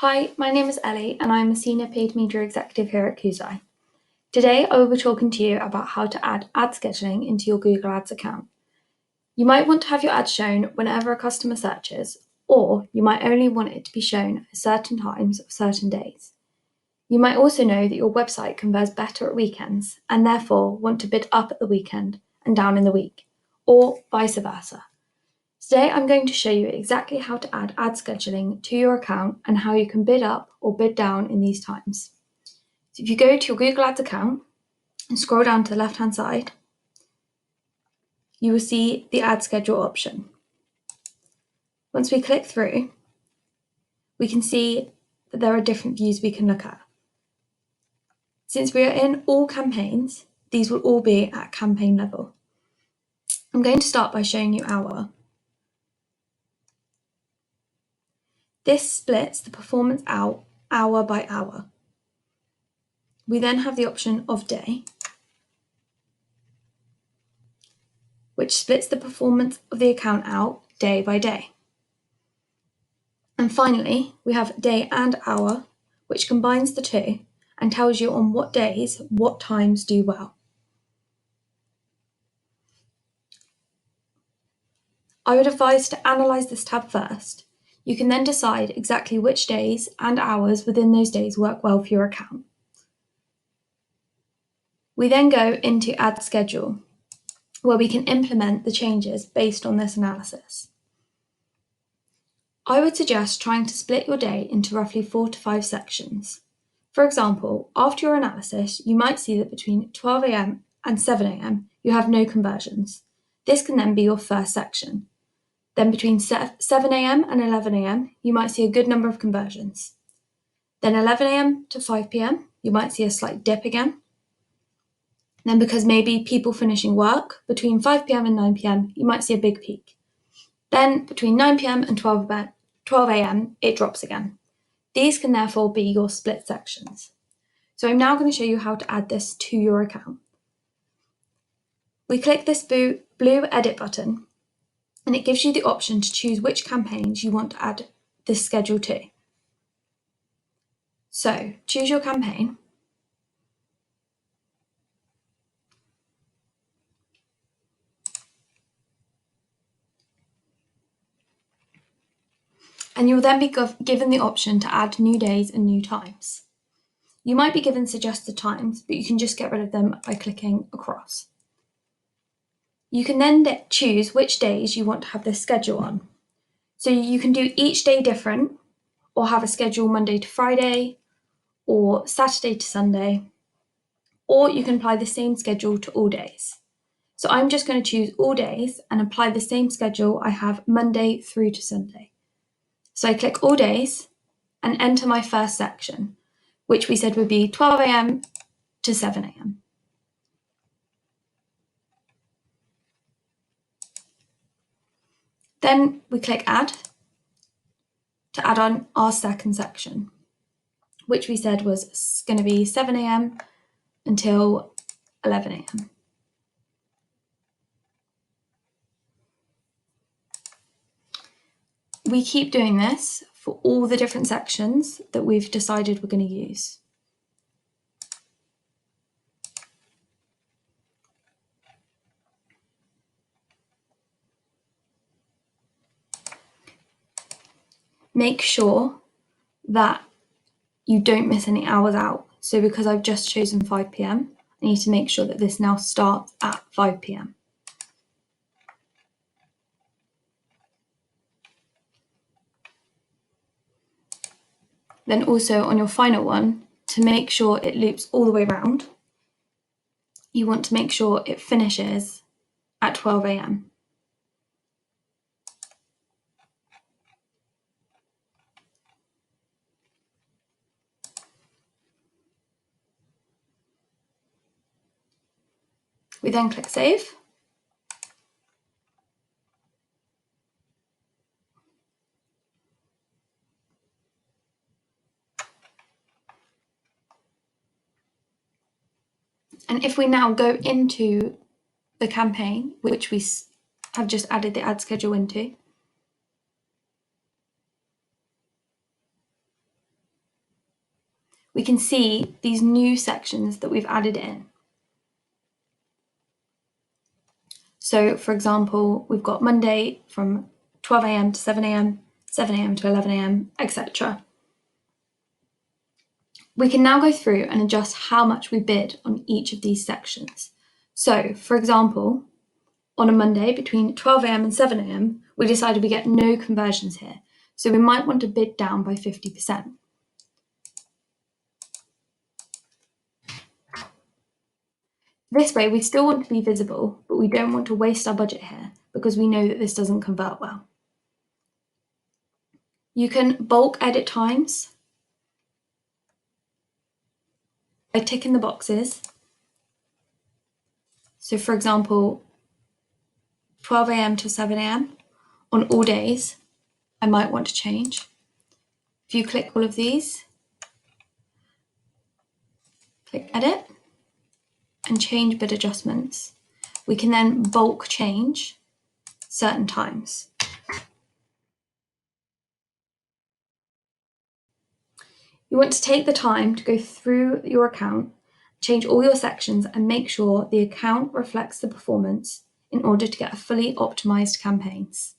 Hi, my name is Ellie and I'm a Senior Paid Media Executive here at Koozai. Today I will be talking to you about how to add ad scheduling into your Google Ads account. You might want to have your ads shown whenever a customer searches, or you might only want it to be shown at certain times of certain days. You might also know that your website converts better at weekends and therefore want to bid up at the weekend and down in the week, or vice versa. Today I'm going to show you exactly how to add ad scheduling to your account and how you can bid up or bid down in these times. So if you go to your Google Ads account and scroll down to the left hand side, you will see the ad schedule option. Once we click through, we can see that there are different views we can look at. Since we are in all campaigns, these will all be at campaign level. I'm going to start by showing you our. This splits the performance out hour by hour. We then have the option of day, which splits the performance of the account out day by day. And finally, we have day and hour, which combines the two and tells you on what days, what times do well. I would advise to analyse this tab first. You can then decide exactly which days and hours within those days work well for your account. We then go into Add Schedule, where we can implement the changes based on this analysis. I would suggest trying to split your day into roughly 4 to 5 sections. For example, after your analysis, you might see that between 12 AM and 7 AM, you have no conversions. This can then be your first section. Then between 7 AM and 11 AM, you might see a good number of conversions. Then 11 AM to 5 PM, you might see a slight dip again. Then because maybe people finishing work, between 5 PM and 9 PM, you might see a big peak. Then between 9 PM and 12 AM, it drops again. These can therefore be your split sections. So I'm now going to show you how to add this to your account. We click this blue edit button and it gives you the option to choose which campaigns you want to add this schedule to. So choose your campaign. And you'll then be given the option to add new days and new times. You might be given suggested times, but you can just get rid of them by clicking across. You can then choose which days you want to have this schedule on. So you can do each day different, or have a schedule Monday to Friday, or Saturday to Sunday, or you can apply the same schedule to all days. So I'm just going to choose all days and apply the same schedule I have Monday through to Sunday. So I click all days and enter my first section, which we said would be 12 AM to 7 AM. Then we click add to add on our second section, which we said was going to be 7 AM until 11 AM. We keep doing this for all the different sections that we've decided we're going to use. Make sure that you don't miss any hours out. So because I've just chosen 5 PM, I need to make sure that this now starts at 5 PM. Then also on your final one, to make sure it loops all the way around, you want to make sure it finishes at 12 AM. We then click save. And if we now go into the campaign, which we have just added the ad schedule into, we can see these new sections that we've added in. So for example, we've got Monday from 12 a.m. to 7 a.m., 7 a.m. to 11 a.m., etc. We can now go through and adjust how much we bid on each of these sections. So for example, on a Monday between 12 a.m. and 7 a.m., we decided we get no conversions here. So we might want to bid down by 50%. This way, we still want to be visible, but we don't want to waste our budget here because we know that this doesn't convert well. You can bulk edit times by ticking the boxes. So for example, 12 a.m. to 7 a.m. on all days, I might want to change. If you click all of these, click edit and change bid adjustments. We can then bulk change certain times. You want to take the time to go through your account, change all your sections and make sure the account reflects the performance in order to get a fully optimized campaigns.